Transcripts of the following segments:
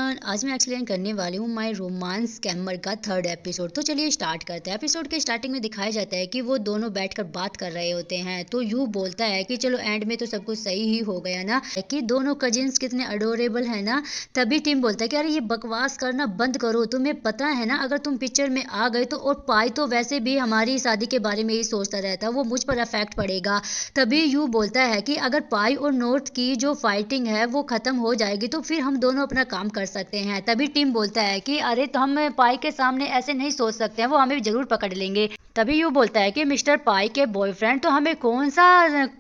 Everyone, आज मैं explain करने वाली हूँ माय रोमांस स्कैमर का थर्ड एपिसोड। तो चलिए स्टार्ट करते हैं। एपिसोड के स्टार्टिंग में दिखाया जाता है कि वो दोनों बैठकर बात कर रहे होते हैं। तो यू बोलता है कि चलो एंड में तो सब कुछ सही ही हो गया ना, कि दोनों कजिन्स कितने अडोरेबल है ना। तभी टिम बोलता है कि अरे ये बकवास करना बंद करो, तुम्हें पता है ना अगर तुम पिक्चर में आ गए तो, और पाई तो वैसे भी हमारी शादी के बारे में ही सोचता रहता है, वो मुझ पर अफेक्ट पड़ेगा। तभी यू बोलता है कि अगर पाई और नॉर्थ की जो फाइटिंग है वो खत्म हो जाएगी तो फिर हम दोनों अपना काम कर सकते हैं। तभी टिम बोलता है कि अरे तो हम पाई के सामने ऐसे नहीं सोच सकते हैं, वो हमें जरूर पकड़ लेंगे। तभी यू बोलता है कि मिस्टर पाई के बॉयफ्रेंड, तो हमें कौन सा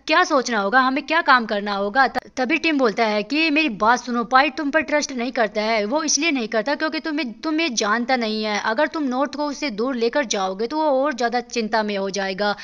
क्या सोचना होगा, हमें क्या काम करना होगा। तभी टिम बोलता है कि मेरी बात सुनो, पाई तुम पर ट्रस्ट नहीं करता है, वो इसलिए नहीं करता क्योंकि तुम्हें जानता नहीं है। अगर तुम नॉर्थ को उससे दूर लेकर जाओगे तो वो और ज़्यादा चिंता में हो जाएगा,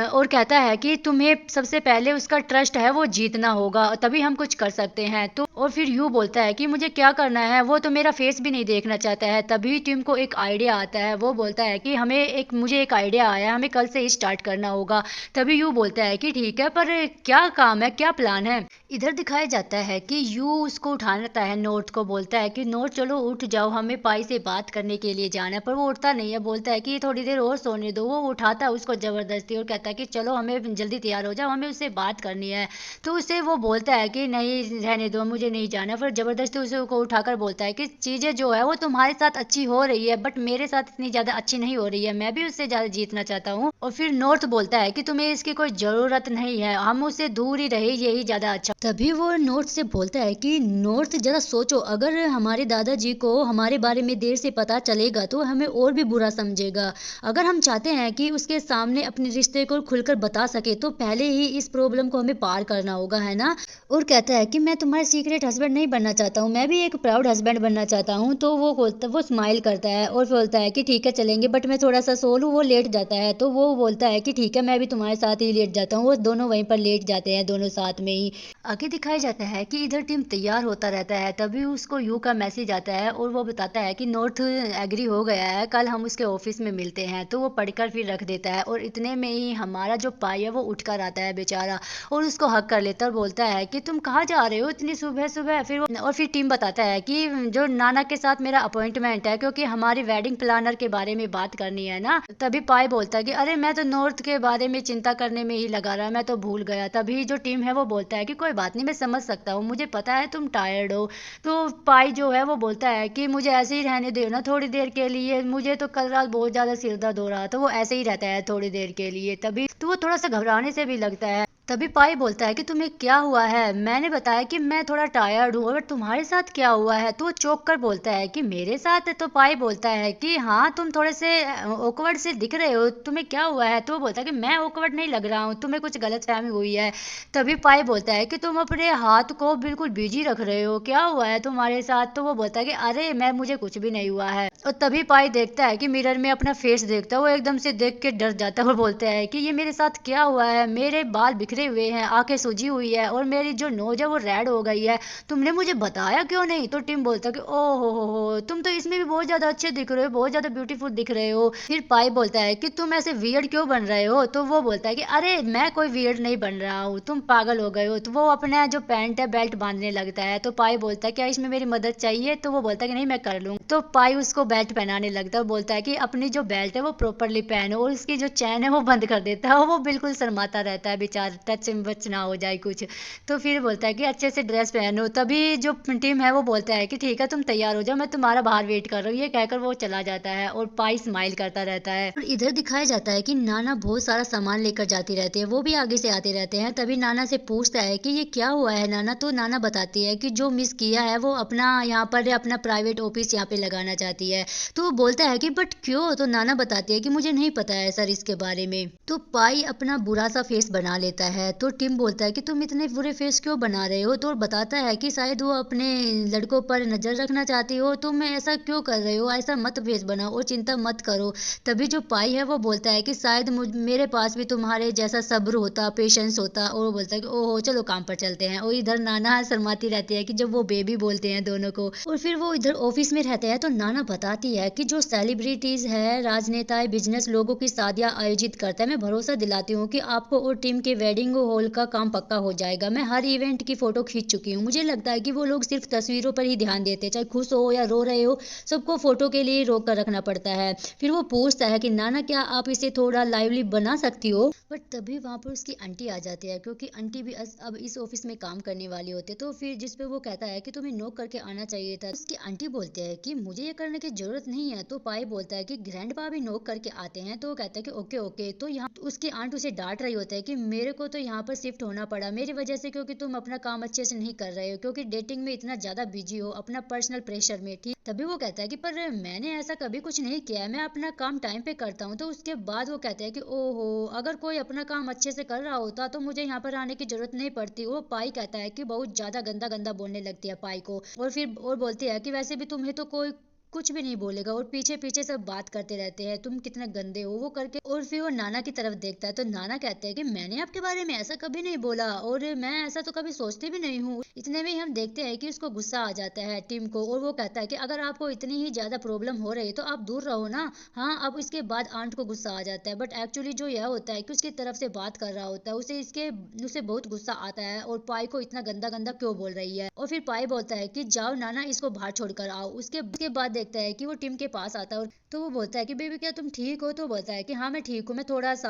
और कहता है कि तुम्हें सबसे पहले उसका ट्रस्ट है वो जीतना होगा, तभी हम कुछ कर सकते हैं। तो और फिर यू बोलता है कि मुझे क्या करना है, वो तो मेरा फेस भी नहीं देखना चाहता है। तभी टिम को एक आइडिया आता है, वो बोलता है कि मुझे एक आइडिया आया, हमें कल से ही स्टार्ट करना होगा। तभी यू बोलता है कि ठीक है, पर क्या काम है, क्या प्लान है। इधर दिखाया जाता है कि यू उसको उठाता है, नॉर्थ को बोलता है कि नॉर्थ चलो उठ जाओ, हमें पाई से बात करने के लिए जाना है। पर वो उठता नहीं है, बोलता है कि थोड़ी देर और सोने दो। वो उठाता है उसको जबरदस्ती और कहता है कि चलो हमें जल्दी तैयार हो जाओ, हमें उससे बात करनी है। तो उसे वो बोलता है कि नहीं रहने दो, मुझे नहीं जाना। फिर जबरदस्ती उसे को उठाकर बोलता है कि चीज़ें जो है वो तुम्हारे साथ अच्छी हो रही है, बट मेरे साथ इतनी ज़्यादा अच्छी नहीं हो रही है, मैं भी उससे ज़्यादा जीतना चाहता हूँ। और फिर नॉर्थ बोलता है कि तुम्हें इसकी कोई ज़रूरत नहीं है, हम उससे दूर ही रहे, यही ज़्यादा अच्छा। तभी वो नॉर्थ से बोलता है कि नॉर्थ जरा सोचो, अगर हमारे दादाजी को हमारे बारे में देर से पता चलेगा तो हमें और भी बुरा समझेगा। अगर हम चाहते हैं कि उसके सामने अपने रिश्ते को खुलकर बता सके तो पहले ही इस प्रॉब्लम को हमें पार करना होगा, है ना। और कहता है कि मैं तुम्हारा सीक्रेट हस्बैंड नहीं बनना चाहता हूँ, मैं भी एक प्राउड हस्बैंड बनना चाहता हूँ। तो वो स्माइल करता है और बोलता है कि ठीक है चलेंगे, बट मैं थोड़ा सा सो लूँ। वो लेट जाता है तो वो बोलता है कि ठीक है मैं भी तुम्हारे साथ ही लेट जाता हूँ। वो दोनों वहीं पर लेट जाते हैं, दोनों साथ में ही। आगे दिखाया जाता है कि इधर टीम तैयार होता रहता है। तभी उसको यू का मैसेज आता है और वो बताता है कि नॉर्थ एग्री हो गया है, कल हम उसके ऑफिस में मिलते हैं। तो वो पढ़कर फिर रख देता है और इतने में ही हमारा जो पाई है वो उठकर आता है बेचारा, और उसको हक कर लेता है और बोलता है कि तुम कहाँ जा रहे हो इतनी सुबह सुबह। फिर टीम बताता है कि जो नाना के साथ मेरा अपॉइंटमेंट है, क्योंकि हमारी वेडिंग प्लानर के बारे में बात करनी है ना। तभी पाई बोलता है कि अरे मैं तो नॉर्थ के बारे में चिंता करने में ही लगा रहा, मैं तो भूल गया। तभी जो टीम है वो बोलता है कि कोई बात नहीं, मैं समझ सकता हूँ, मुझे पता है तुम टायर्ड हो। तो पाई जो है वो बोलता है कि मुझे ऐसे ही रहने दो ना थोड़ी देर के लिए, मुझे तो कल रात बहुत ज्यादा सिर दर्द हो रहा था। वो ऐसे ही रहता है थोड़ी देर के लिए। तभी तो वो थोड़ा सा घबराने से भी लगता है। तभी पाई बोलता है कि तुम्हें क्या हुआ है, मैंने बताया कि मैं थोड़ा टायर्ड हूँ, अगर तुम्हारे साथ क्या हुआ है। तो वो चौंक कर बोलता है कि मेरे साथ। तो पाई बोलता है कि हाँ तुम थोड़े से ऑकवर्ड से दिख रहे हो, तुम्हें क्या हुआ है। तो वो बोलता है कि मैं ऑकवर्ड नहीं लग रहा हूँ, तुम्हें कुछ गलतफहमी हुई है। तभी पाई बोलता है कि तुम अपने हाथ को बिल्कुल बिजी रख रहे हो, क्या हुआ है तुम्हारे साथ। तो वो बोलता है कि अरे मुझे कुछ भी नहीं हुआ है। और तभी पाई देखता है कि मिरर में अपना फेस देखता है, वो एकदम से देख के डर जाता है और बोलता है कि ये मेरे साथ क्या हुआ है, मेरे बाल बिखरे हुए हैं, आंखें सूजी हुई है और मेरी जो नोज है वो रेड हो गई है, तुमने मुझे बताया क्यों नहीं। तो टिम बोलता है कि ओ हो, तुम तो इसमें भी बहुत ज्यादा अच्छे दिख रहे हो, बहुत ज्यादा ब्यूटीफुल दिख रहे हो। फिर पाई बोलता है कि तुम ऐसे वियर्ड क्यों बन रहे हो। तो वो बोलता है कि अरे मैं कोई वियर्ड नहीं बन रहा हूँ, तुम पागल हो गए हो। तो वो अपना जो पैंट है बेल्ट बांधने लगता है। तो पाई बोलता है क्या इसमें मेरी मदद चाहिए। तो वो बोलता है कि नहीं मैं कर लूंगा। तो पाई उसको बेल्ट पहनाने लगता है, बोलता है कि अपनी जो बेल्ट है वो प्रॉपरली पहनो, और उसकी जो चैन है वो बंद कर देता है, और वो बिल्कुल शर्माता रहता है बेचारा, टच बच ना हो जाए कुछ। तो फिर बोलता है कि अच्छे से ड्रेस पहनो। तभी जो टीम है वो बोलता है कि ठीक है तुम तैयार हो जाओ, मैं तुम्हारा बाहर वेट कर रहा हूँ। ये कहकर वो चला जाता है और पाई स्माइल करता रहता है। और इधर दिखाया जाता है कि नाना बहुत सारा सामान लेकर जाती रहती है, वो भी आगे से आते रहते हैं। तभी नाना से पूछता है कि ये क्या हुआ है नाना। तो नाना बताती है कि जो मिस किया है वो अपना यहाँ पर अपना प्राइवेट ऑफिस यहाँ पे लगाना चाहती है। तो वो बोलता है कि बट क्यों। तो नाना बताती है कि मुझे नहीं पता है सर इसके बारे में। तो पाई अपना बुरा सा फेस बना लेता है। तो टिम बोलता है कि तुम इतने बुरे फेस क्यों बना रहे हो। तो बताता है कि शायद वो अपने लड़कों पर नजर रखना चाहती हो, तुम ऐसा क्यों कर रहे हो, ऐसा मत फेस बनाओ और चिंता मत करो। तभी जो पाई है वो बोलता है कि शायद मेरे पास भी तुम्हारे जैसा सब्र होता, पेशेंस होता। और वो बोलता है कि ओहो चलो काम पर चलते हैं। और इधर नाना शर्माती रहती है कि जब वो बेबी बोलते हैं दोनों को। और फिर वो इधर ऑफिस में रहते हैं तो नाना बताती है कि जो सेलिब्रिटीज है, राजनेता है, बिजनेस लोगों की शादियां आयोजित करता है, मैं भरोसा दिलाती हूँ कि आपको और टीम के वेडिंग वेडिंग हॉल का काम पक्का हो जाएगा। मैं हर इवेंट की फोटो खींच चुकी हूँ। मुझे लगता है कि वो लोग सिर्फ तस्वीरों पर ही ध्यान देते हैं, चाहे खुश हो या रो रहे हो, सबको फोटो के लिए रोक कर रखना पड़ता है। फिर वो पूछता है कि नाना क्या आप इसे थोड़ा लाइवली बना सकती हो, बट तभी वहां पर उसकी आंटी आ जाती है, क्योंकि आंटी भी अब इस ऑफिस में काम करने वाली होती है। तो फिर जिस पे वो कहता है कि तुम्हें नोक करके आना चाहिए था, उसकी आंटी बोलते हैं कि मुझे ये करने की जरूरत नहीं है। तो पाई बोलता है कि ग्रैंडपा भी नोक करके आते हैं। तो वो कहता है कि ओके ओके। तो यहाँ उसकी आंट उसे डांट रही होती है कि मेरे को तो यहाँ पर शिफ्ट होना पड़ा मेरी वजह से, क्योंकि तुम अपना काम अच्छे से नहीं कर रहे हो, क्योंकि डेटिंग में इतना ज्यादा बिजी हो, अपना पर्सनल प्रेशर में। ठीक, तभी वो कहता है कि पर मैंने ऐसा कभी कुछ नहीं किया है, मैं अपना काम टाइम पे करता हूँ। तो उसके बाद वो कहते हैं कि ओहो, अगर कोई अपना काम अच्छे से कर रहा होता तो मुझे यहाँ पर आने की जरूरत नहीं पड़ती। वो पाई कहता है कि बहुत ज्यादा गंदा गंदा बोलने लगती है पाई को, और फिर और बोलती है कि वैसे भी तुम्हें तो कोई कुछ भी नहीं बोलेगा, और पीछे पीछे सब बात करते रहते हैं, तुम कितने गंदे हो वो करके। और फिर वो नाना की तरफ देखता है, तो नाना कहते हैं कि मैंने आपके बारे में ऐसा कभी नहीं बोला, और मैं ऐसा तो कभी सोचती भी नहीं हूँ। इतने में ही हम देखते हैं कि उसको गुस्सा आ जाता है टिम को, और वो कहता है कि अगर आपको इतनी ही ज्यादा प्रॉब्लम हो रही है तो आप दूर रहो ना। हाँ, अब इसके बाद आंट को गुस्सा आ जाता है, बट एक्चुअली जो यह होता है कि उसकी तरफ से बात कर रहा होता है, उसे बहुत गुस्सा आता है, और पाई को इतना गंदा गंदा क्यों बोल रही है। और फिर पाई बोलता है कि जाओ नाना, इसको बाहर छोड़कर आओ। उसके बाद देखता है कि वो टिम के पास आता है, और तो वो बोलता है कि बेबी क्या तुम ठीक हो। तो बोलता है कि हाँ मैं ठीक हूँ, मैं थोड़ा सा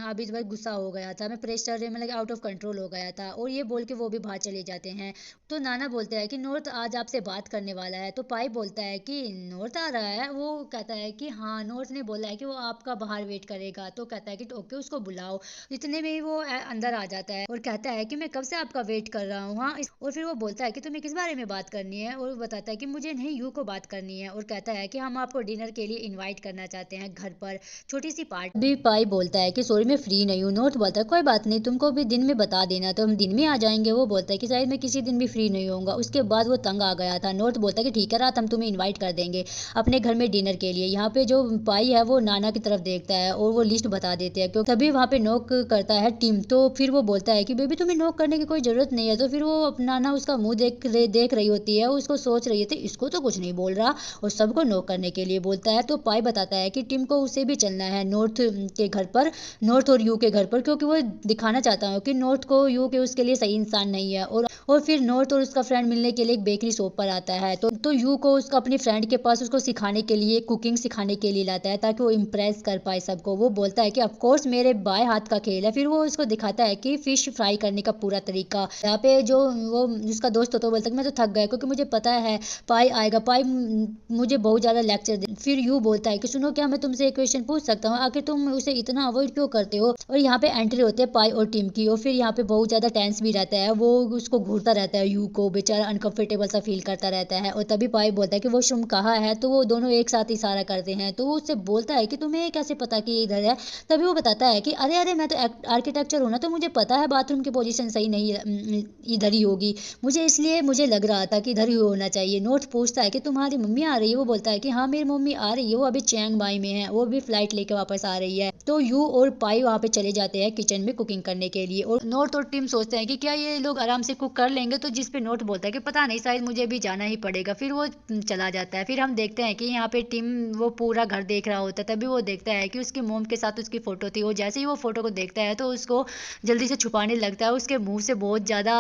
अभी जो गुस्सा हो गया था, मैं प्रेशर मतलब आउट ऑफ कंट्रोल हो गया था। और ये बोल के वो भी बाहर चले जाते हैं। तो नाना बोलता है कि नॉर्थ आज आपसे बात करने वाला है। तो पाई बोलता है कि नॉर्थ आ रहा है। वो कहता है कि हाँ, नॉर्थ ने बोला है कि वो आपका बाहर वेट करेगा। तो कहता है कि ओके, उसको बुलाओ। इतने में ही वो अंदर आ जाता है और कहता है कि मैं कब से आपका वेट कर रहा हूँ। हाँ, और फिर वो बोलता है कि तुम्हें किस बारे में बात करनी है, और बताता है कि मुझे नहीं यू को बात करनी है, और कहता है कि हम आपको डिनर के लिए इनवाइट करना चाहते हैं घर पर, छोटी सी पार्टी। भी पाई बोलता है कि सॉरी मैं फ्री नहीं हूँ। नॉर्थ बोलता है कोई बात नहीं, तुमको भी दिन में बता देना तो हम दिन में आ जाएंगे। वो बोलता है कि शायद मैं किसी दिन भी फ्री नहीं होऊंगा। उसके बाद वो तंग आ गया था। नॉर्थ बोलता है कि ठीक है रात, हम तुम्हें इन्वाइट कर देंगे अपने घर में डिनर के लिए। यहाँ पे जो पाई है वो नाना की तरफ देखता है और वो लिस्ट बता देते हैं, क्योंकि तभी वहाँ पे नॉक करता है टिम। तो फिर वो बोलता है कि बेबी तुम्हें नॉक करने की कोई जरूरत नहीं है। तो फिर वो नाना उसका मुंह देख रही होती है, उसको सोच रही थी इसको तो कुछ नहीं बोल रहा, और सबको नॉक करने के लिए बोलता है। तो पाई बताता है कि टिम को उसे भी चलना है नॉर्थ के घर पर, नॉर्थ और यू के घर पर, क्योंकि वो दिखाना चाहता है कि नॉर्थ को यू के उसके लिए सही इंसान नहीं है। और फिर नॉर्थ और उसका फ्रेंड मिलने के लिए एक बेकरी शॉप पर आता है। तो यू को उसका अपनी फ्रेंड के पास उसको सिखाने के लिए, कुकिंग सिखाने के लिए लाता है, ताकि वो इम्प्रेस कर पाए सबको। वो बोलता है कि ऑफ कोर्स मेरे बाएं हाथ का खेल है। फिर वो उसको दिखाता है कि फिश फ्राई करने का पूरा तरीका। यहाँ पे जो वो उसका दोस्त होता है बोलता है मैं तो थक गया, क्योंकि मुझे पता है पाई आएगा, पाई मुझे बहुत ज्यादा लेक्चर दे। फिर यू बोलता है कि सुनो, क्या मैं तुमसे एक क्वेश्चन पूछ सकता हूँ, आखिर तुम उसे इतना अवॉइड क्यों करते हो। और यहाँ पे एंट्री होती है पाई और टीम की, और फिर यहाँ पे बहुत ज्यादा टेंस भी रहता है। वो उसको घूरता रहता है, यू को बेचारा अनकंफर्टेबल सा फील करता रहता है। और तभी पाई बोलता है कि वॉशरूम कहाँ है। तो वो दोनों एक साथ इशारा करते हैं। तो वो उससे बोलता है कि तुम्हें कैसे पता कि इधर है। तभी वो बताता है कि अरे अरे मैं तो आर्किटेक्चर हूँ ना, तो मुझे पता है बाथरूम की पोजीशन सही नहीं इधर ही होगी, इसलिए मुझे लग रहा था कि इधर ही होना चाहिए। नॉर्थ पूछता है कि तुम्हारी मम्मी आ रही है। वो बोलता है कि हाँ मेरी मम्मी आ रही है, वो अभी चियांग माई में है, वो भी फ्लाइट लेके वापस आ रही है। तो यू और पाई वहाँ पे चले जाते हैं किचन में कुकिंग करने के लिए, और नॉर्थ और टिम सोचते हैं कि क्या ये लोग आराम से कुक कर लेंगे। तो जिस पे नॉर्थ बोलता है कि पता नहीं, शायद मुझे भी जाना ही पड़ेगा। फिर वो चला जाता है। फिर हम देखते हैं कि यहाँ पे टिम वो पूरा घर देख रहा होता है। तभी वो देखता है कि उसकी मोम के साथ उसकी फोटो थी। वो जैसे ही वो फोटो को देखता है तो उसको जल्दी से छुपाने लगता है। उसके मुंह से बहुत ज्यादा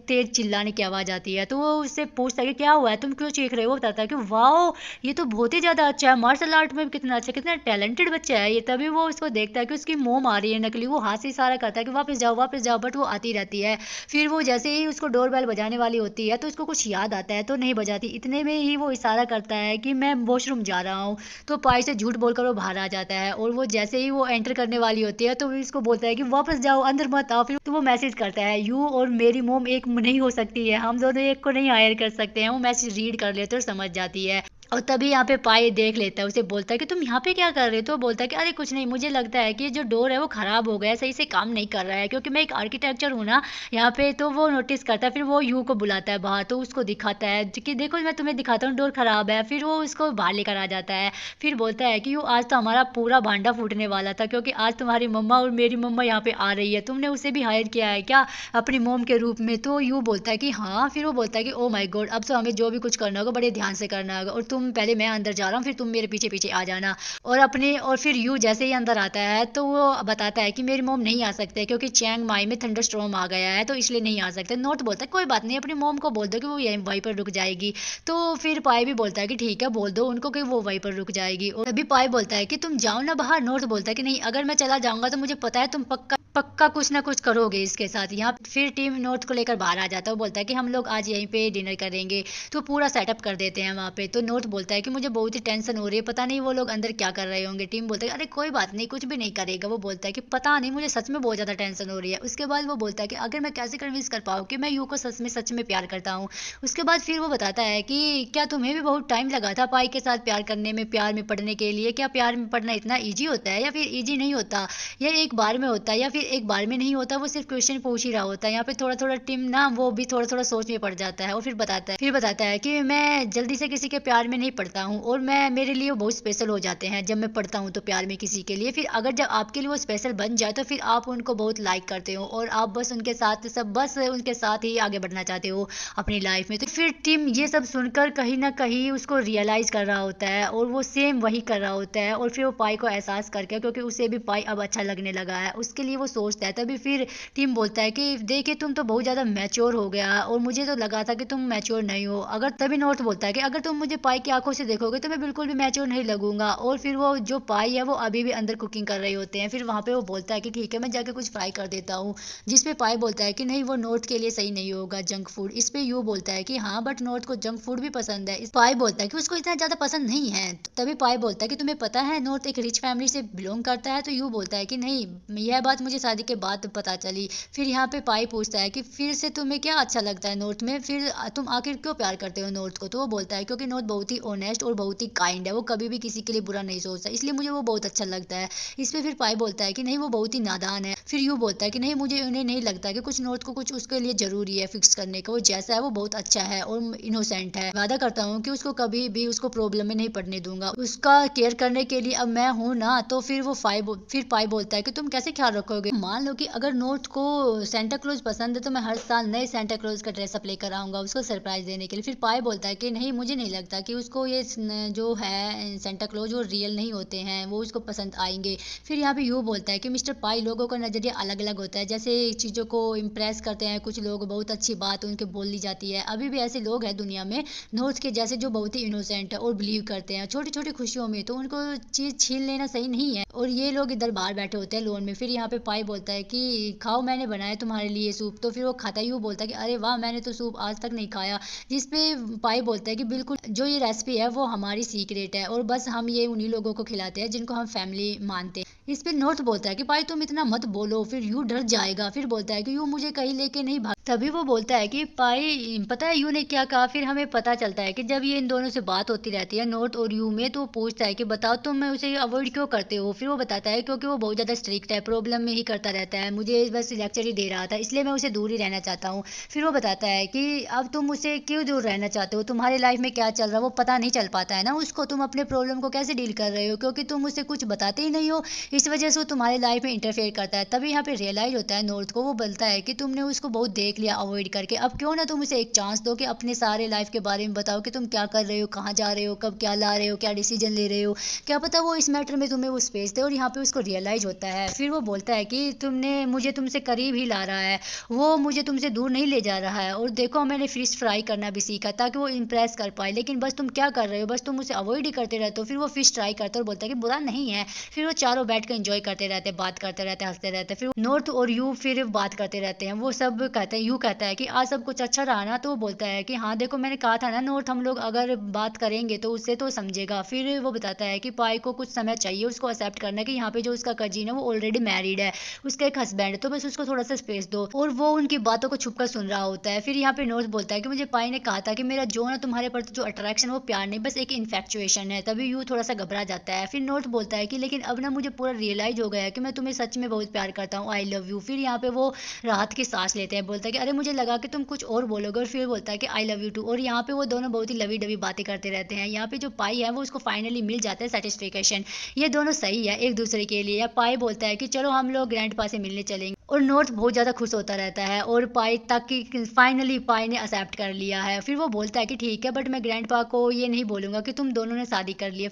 तेज चिल्लाने की आवाज आती है। तो वो उससे पूछता है कि क्या हुआ है, तुम क्यों चीख रहे हो। वो बताता है कि वाओ, ये तो बहुत ही ज्यादा अच्छा है, मार्शल आर्ट में भी कितना अच्छा, कितना टैलेंटेड बच्चा है ये। तभी वो उसको देखता है कि उसकी मोम आ रही है नकली। वो हाथ से इशारा करता है कि वापस जाओ, बट वो आती रहती है। फिर वो जैसे ही उसको डोर बेल बजाने वाली होती है तो उसको कुछ याद आता है, तो नहीं बजाती। इतने में ही वो इशारा करता है कि मैं वॉशरूम जा रहा हूँ। तो पाई से झूठ बोलकर वो बाहर आ जाता है, और वो जैसे ही वो एंटर करने वाली होती है तो इसको बोलता है कि वापस जाओ, अंदर मत आओ। फिर तो वो मैसेज करता है यू और मेरी मोम एक नहीं हो सकती है, हम दोनों एक को नहीं हायर कर सकते हैं। वो मैसेज रीड कर लेते और समझ जाती है। और तभी यहाँ पे पाई देख लेता है, उसे बोलता है कि तुम यहाँ पे क्या कर रहे हो। तो बोलता है कि अरे कुछ नहीं, मुझे लगता है कि ये जो डोर है वो खराब हो गया है, सही से काम नहीं कर रहा है, क्योंकि मैं एक आर्किटेक्चर हूँ ना यहाँ पे। तो वो नोटिस करता है। फिर वो यू को बुलाता है बाहर, तो उसको दिखाता है कि देखो मैं तुम्हें दिखाता हूँ डोर खराब है। फिर वो उसको बाहर लेकर आ जाता है। फिर बोलता है कि यू आज तो हमारा पूरा भांडा फूटने वाला था, क्योंकि आज तुम्हारी मम्मा और मेरी मम्मा यहाँ पे आ रही है, तुमने उसे भी हायर किया है क्या अपनी मोम के रूप में। तो यू बोलता है कि हाँ। फिर वो बोलता है कि ओ माय गॉड, अब तो हमें जो भी कुछ करना होगा बड़े ध्यान से करना होगा, और तुम पहले, मैं अंदर जा रहा हूँ, फिर तुम मेरे पीछे पीछे आ जाना। और फिर यू जैसे ही अंदर आता है तो वो बताता है कि मेरी मॉम नहीं आ सकते क्योंकि चियांग माई में थंडर स्टॉर्म आ गया है, तो इसलिए नहीं आ सकते। नोट बोलता है कोई बात नहीं, अपनी मॉम को बोल दो कि वो यहीं वहीं पर रुक जाएगी। तो फिर पाई भी बोलता है कि ठीक है, बोल दो उनको कि वो वहीं पर रुक जाएगी। और तभी पाई बोलता है कि तुम जाओ ना बाहर। नोट बोलता है कि नहीं, अगर मैं चला जाऊंगा तो मुझे पता है तुम पक्का पक्का कुछ ना कुछ करोगे इसके साथ। यहाँ फिर टीम नोट को लेकर बाहर आ जाता है। वो बोलता है कि हम लोग आज यहीं पे डिनर करेंगे, तो पूरा सेटअप कर देते हैं वहाँ पे। तो नोट बोलता है कि मुझे बहुत ही टेंशन हो रही है, पता नहीं वो लोग अंदर क्या कर रहे होंगे। टीम बोलता है अरे कोई बात नहीं, कुछ भी नहीं करेगा। वो बोलता है कि पता नहीं, मुझे सच में बहुत ज़्यादा टेंशन हो रही है। उसके बाद वो बोलता है कि अगर मैं कैसे कन्विंस कर पाऊँ कि मैं यू को सच में प्यार करता हूँ। उसके बाद फिर वो बताता है कि क्या तुम्हें भी बहुत टाइम लगा था पाई के साथ प्यार करने में, प्यार में पढ़ने के लिए? क्या प्यार में पढ़ना इतना ईजी होता है या फिर ईजी नहीं होता, या एक बार में होता है या फिर एक बार में नहीं होता? वो सिर्फ क्वेश्चन पूछ ही रहा होता है। यहाँ पे थोड़ा थोड़ा टीम ना वो भी थोड़ा थोड़ा सोच में पड़ जाता है। और फिर बताता है कि मैं जल्दी से किसी के प्यार में नहीं पड़ता हूँ, और मैं मेरे लिए वो बहुत स्पेशल हो जाते हैं जब मैं पढ़ता हूँ तो प्यार में किसी के लिए। फिर अगर जब आपके लिए वो स्पेशल बन जाए तो फिर आप उनको बहुत लाइक करते हो और आप बस उनके साथ ही आगे बढ़ना चाहते हो अपनी लाइफ में। तो फिर टीम ये सब सुनकर कहीं ना कहीं उसको रियलाइज कर रहा होता है और वो सेम वही कर रहा होता है। और फिर वो पाई को एहसास करके, क्योंकि उसे भी पाई अब अच्छा लगने लगा है, उसके लिए वो सोचता है। तभी फिर टीम बोलता है कि देखिए तुम तो बहुत ज़्यादा मैच्योर हो गया और मुझे तो लगा था कि तुम मैच्योर नहीं हो। अगर तभी नॉर्थ बोलता है कि अगर तुम मुझे पाई की आंखों से देखोगे तो मैं बिल्कुल भी मैच्योर नहीं लगूंगा। और फिर वो जो पाई है वो अभी भी अंदर कुकिंग कर रहे होते हैं। फिर वहाँ पे वो बोलता है कि ठीक है, मैं जाके कुछ फ्राई कर देता हूँ। जिसपे पाई बोलता है कि नहीं, वो नॉर्थ के लिए सही नहीं होगा जंक फूड। इस पे यू बोलता है कि हाँ बट नॉर्थ को जंक फूड भी पसंद है। इस पाई बोलता है कि उसको इतना ज्यादा पसंद नहीं है। तभी पाई बोलता है कि तुम्हें पता है नॉर्थ एक रिच फैमिली से बिलोंग करता है। तो यू बोलता है कि नहीं, यह बात मुझे शादी के बाद पता चली। फिर यहाँ पे पाई पूछता है कि फिर से तुम्हें क्या अच्छा लगता है नॉर्थ में, फिर तुम आखिर क्यों प्यार करते हो नॉर्थ को? तो वो बोलता है क्योंकि नॉर्थ बहुत ही ऑनेस्ट और बहुत ही काइंड है, वो कभी भी किसी के लिए बुरा नहीं सोचता, इसलिए मुझे वो बहुत अच्छा लगता है। इस पे फिर पाई बोलता है कि नहीं, वो बहुत ही नादान है। फिर यू बोलता है कि नहीं, मुझे उन्हें नहीं लगता कि कुछ नॉर्थ को कुछ उसके लिए जरूरी है फिक्स करने का। वो जैसा है वो बहुत अच्छा है और इनोसेंट है। वादा करता हूँ कि उसको कभी भी उसको प्रॉब्लम में नहीं पड़ने दूंगा, उसका केयर करने के लिए अब मैं हूँ ना। तो फिर पाई बोलता है कि तुम कैसे ख्याल रखोगे? मान लो कि अगर नॉर्थ को सेंटा क्लॉज पसंद है तो मैं हर साल नए सेंटा क्लॉज का ड्रेसअप लेकर आऊंगा उसको सरप्राइज देने के लिए। फिर पाई बोलता है कि नहीं, मुझे नहीं लगता कि उसको ये जो है सेंटा क्लॉज वो रियल नहीं होते हैं, वो उसको पसंद आएंगे। फिर यहाँ पे यू बोलता है कि मिस्टर पाई, लोगों का नजरिया अलग अलग होता है, जैसे चीजों को इम्प्रेस करते हैं कुछ लोग, बहुत अच्छी बात उनके बोल ली जाती है। अभी भी ऐसे लोग हैं दुनिया में नॉर्थ के जैसे जो बहुत ही इनोसेंट है और बिलीव करते हैं छोटी छोटी खुशियों में, तो उनको चीज छीन लेना सही नहीं है। और ये लोग इधर बाहर बैठे होते हैं लोन में। फिर यहाँ पे पाई बोलता है कि खाओ, मैंने बनाया तुम्हारे लिए सूप। तो फिर वो खाता ही वो बोलता है कि अरे वाह, मैंने तो सूप आज तक नहीं खाया। जिसपे पाई बोलता है कि बिल्कुल, जो ये रेसिपी है वो हमारी सीक्रेट है और बस हम ये उन्हीं लोगों को खिलाते हैं जिनको हम फैमिली मानते हैं। इस पे नॉर्थ बोलता है कि पाई तुम इतना मत बोलो, फिर यू डर जाएगा। फिर बोलता है कि यू मुझे कहीं लेके नहीं भाग। तभी वो बोलता है कि पाई, पता है यू ने क्या कहा? फिर हमें पता चलता है कि जब ये इन दोनों से बात होती रहती है नॉर्थ और यू में, तो वो पूछता है कि बताओ तुम मैं उसे अवॉइड क्यों करते हो? फिर वो बताता है क्योंकि वो बहुत ज्यादा स्ट्रिक्ट है, प्रॉब्लम में ही करता रहता है, मुझे बस लेक्चर ही दे रहा था, इसलिए मैं उसे दूर ही रहना चाहता हूँ। फिर वो बताता है कि अब तुम उसे क्यों दूर रहना चाहते हो, तुम्हारे लाइफ में क्या चल रहा है वो पता नहीं चल पाता है ना उसको, तुम अपने प्रॉब्लम को कैसे डील कर रहे हो, क्योंकि तुम उसे कुछ बताते ही नहीं हो, इस वजह से वो तुम्हारे लाइफ में इंटरफेयर करता है। तभी यहाँ पे रियलाइज होता है नॉर्थ को, वो बोलता है कि तुमने उसको बहुत देख लिया अवॉइड करके, अब क्यों ना तुम उसे एक चांस दो कि अपने सारे लाइफ के बारे में बताओ कि तुम क्या कर रहे हो, कहाँ जा रहे हो, कब क्या ला रहे हो, क्या डिसीजन ले रहे हो, क्या पता वो इस मैटर में तुम्हें वो स्पेस दे। और यहाँ पे उसको रियलाइज होता है। फिर वो बोलता है कि तुमने मुझे तुमसे करीब ही ला रहा है, वो मुझे तुमसे दूर नहीं ले जा रहा है। और देखो, मैंने फिश फ्राई करना भी सीखा ताकि वो इम्प्रेस कर पाए, लेकिन बस तुम क्या कर रहे हो, बस तुम उसे अवॉइड ही करते रहते हो। फिर वो फिश ट्राई करता है और बोलता है कि बुरा नहीं है। फिर वो चारों बैठ कर एंजॉय करते रहते हैं, बात करते रहते हैं, हंसते रहते हैं। फिर नॉर्थ और यू फिर बात करते रहते हैं। वो सब कहते हैं, यू कहता है कि आज सब कुछ अच्छा रहा ना? तो वो बोलता है कि हाँ देखो, मैंने कहा था ना नॉर्थ, हम लोग अगर बात करेंगे तो उससे तो समझेगा। फिर वो बताता है कि पाई को कुछ समय चाहिए उसको एक्सेप्ट करना कि यहाँ पे जो उसका कजिन है वो ऑलरेडी मैरिड है, उसका एक हस्बैंड है, तो बस उसको थोड़ा सा स्पेस दो। और वो उनकी बातों को छुपकर सुन रहा होता है। फिर यहाँ पे नॉर्थ बोलता है कि मुझे पाई ने कहा था कि मेरा जो ना तुम्हारे प्रति जो अट्रैक्शन वो प्यार नहीं, बस एक इन्फेक्चुएशन है। तभी यू थोड़ा सा घबरा जाता है। फिर नॉर्थ बोलता है कि लेकिन अब ना मुझे पूरा रियलाइज हो गया है कि मैं तुम्हें सच में बहुत प्यार करता हूँ, आई लव यू। फिर यहाँ पे वो राहत की सांस लेते हैं, बोलता है कि अरे मुझे लगा कि तुम कुछ और बोलोगे। और फिर बोलता है कि आई लव यू टू। और यहाँ पे वो दोनों बहुत ही लवी डवी बातें करते रहते हैं। यहाँ पे जो पाई है वो उसको फाइनली मिल जाता है सेटिस्फेक्शन, ये दोनों सही है एक दूसरे के लिए। या पाई बोलता है कि चलो हम लोग ग्रैंड पा से मिलने चलेंगे। और नॉर्थ बहुत ज़्यादा खुश होता रहता है और पाई तक कि फाइनली पाई ने एक्सेप्ट कर लिया है। फिर वो बोलता है कि ठीक है, बट मैं ग्रैंडपा को ये नहीं बोलूँगा कि तुम दोनों ने शादी कर लिया।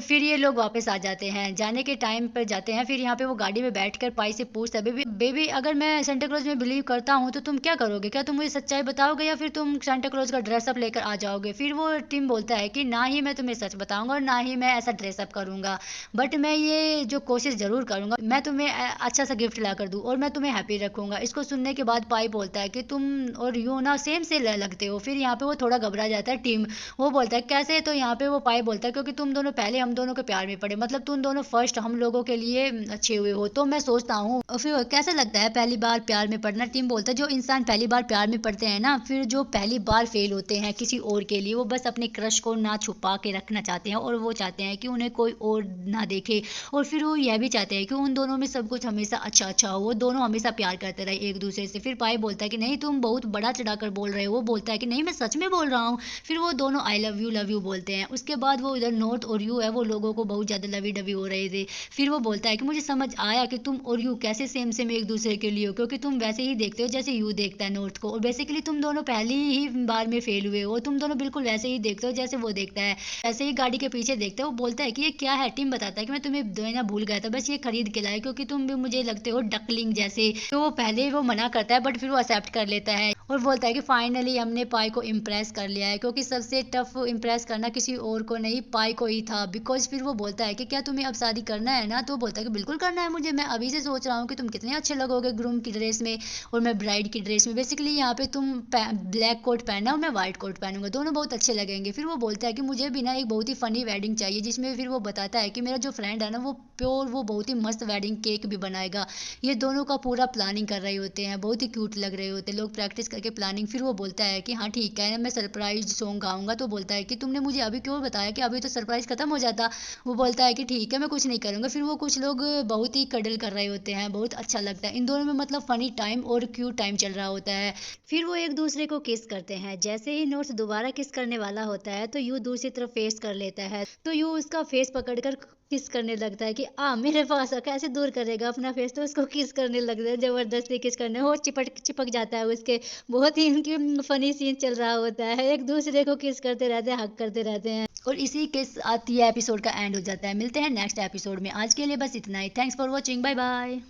फिर ये लोग वापस आ जाते हैं, जाने के टाइम पर जाते हैं। फिर यहाँ पे वो गाड़ी में बैठकर पाई से पूछता है, बेबी बेबी अगर मैं सेंटा क्लॉज में बिलीव करता हूँ तो तुम क्या करोगे? क्या तुम मुझे सच्चाई बताओगे या फिर तुम सेंटा क्लॉज का ड्रेसअप लेकर आ जाओगे? फिर वो टिम बोलता है कि ना ही मैं तुम्हें सच बताऊंगा और ना ही मैं ऐसा ड्रेसअप करूंगा, बट मैं ये जो कोशिश जरूर करूंगा, मैं तुम्हें अच्छा सा गिफ्ट ला कर दूँ और मैं तुम्हें हैप्पी रखूंगा। इसको सुनने के बाद पाई बोलता है कि तुम और यू ना सेम से लगते हो। फिर यहाँ पे वो थोड़ा घबरा जाता है टिम। वो बोलता है कैसे? तो यहाँ पे वो पाई बोलता है क्योंकि तुम दोनों पहले हम दोनों के प्यार में पड़े, मतलब तुम दोनों फर्स्ट हम लोगों के लिए अच्छे हुए हो, तो मैं सोचता हूँ। और फिर कैसा लगता है पहली बार प्यार में पड़ना? टिम बोलता है जो इंसान पहली बार प्यार में पड़ते हैं ना, फिर जो पहली बार फेल होते हैं किसी और के लिए, वो बस अपने क्रश को ना छुपा के रखना चाहते हैं और वो चाहते हैं कि उन्हें कोई और ना देखे। और फिर वो यह भी चाहते हैं कि उन दोनों में सब कुछ हमेशा अच्छा अच्छा हो, वो दोनों हमेशा प्यार करते रहे एक दूसरे से। फिर पाई बोलता है कि नहीं तुम बहुत बड़ा चढ़ाकर बोल रहे हो। वो बोलता है कि नहीं मैं सच में बोल रहा हूँ। फिर वो दोनों आई लव यू बोलते हैं। उसके बाद वो इधर नॉर्थ और यू है, वो लोगों को बहुत ज़्यादा लवी डवी हो रहे थे। फिर वो बोलता है कि मुझे समझ आया कि तुम और यू कैसे सेम सेम एक दूसरे के लिए हो, क्योंकि तुम वैसे ही देखते हो जैसे यू देखता है नॉर्थ को, और बेसिकली तुम दोनों पहली ही बार में फेल हुए हो। तुम दोनों बिल्कुल वैसे ही देखते हो जैसे वो देखता है, ऐसे ही गाड़ी के पीछे देखते हो। वो बोलता है कि ये क्या है? टिम बताता है कि मैं तुम्हें देना भूल गया था, बस ये खरीद के लाया क्योंकि तुम भी मुझे लगते हो डकलिंग जैसे। तो वो पहले वो मना करता है बट फिर वो एक्सेप्ट कर लेता है और बोलता है कि फाइनली हमने पाई को इम्प्रेस कर लिया है, क्योंकि सबसे टफ इम्प्रेस करना किसी और को नहीं पाई को ही था। बिकॉज फिर वो बोलता है कि क्या तुम्हें अब शादी करना है ना? तो वो बोलता है कि बिल्कुल करना है मुझे, मैं अभी से सोच रहा हूँ कि तुम कितने अच्छे लगोगे ग्रूम की ड्रेस में और मैं ब्राइड की ड्रेस में। बेसिकली यहाँ पे तुम ब्लैक कोट पहनना और मैं व्हाइट कोट पहनूंगा, दोनों बहुत अच्छे लगेंगे। फिर वो बोलता है कि मुझे भी ना एक बहुत ही फनी वेडिंग चाहिए, जिसमें फिर वो बताता है कि मेरा जो फ्रेंड है ना वो प्योर वो बहुत ही मस्त वेडिंग केक भी बनाएगा। ये दोनों का पूरा प्लानिंग कर रहे होते हैं, बहुत ही क्यूट लग रहे होते हैं लोग प्रैक्टिस करके प्लानिंग। फिर वो बोलता है कि हाँ ठीक है मैं सरप्राइज सॉन्ग गाऊंगा। तो बोलता है कि तुमने मुझे अभी क्यों बताया, कि अभी तो सरप्राइज खत्म हो जाता। वो बोलता है कि ठीक है मैं कुछ नहीं करूंगा। फिर वो कुछ लोग बहुत ही कडल कर रहे होते हैं, बहुत अच्छा लगता है इन दोनों में, मतलब फनी टाइम और क्यूट टाइम चल रहा होता है। फिर वो एक दूसरे को किस करते हैं। जैसे ही नोट्स दोबारा किस करने वाला होता है तो यू दूसरी तरफ फेस कर लेता है, तो यू उसका फेस पकड़कर किस करने लगता है कि आ मेरे पास आ, कैसे दूर करेगा अपना फेस, तो उसको किस करने लगता है, जबरदस्ती किस करने, हो चिपक चिपक जाता है उसके। बहुत ही इनकी फनी सीन चल रहा होता है, एक दूसरे को किस करते रहते हैं, हक करते रहते हैं। और इसी के साथ ये एपिसोड का एंड हो जाता है। मिलते हैं नेक्स्ट एपिसोड में, आज के लिए बस इतना ही। Thanks for watching, bye bye.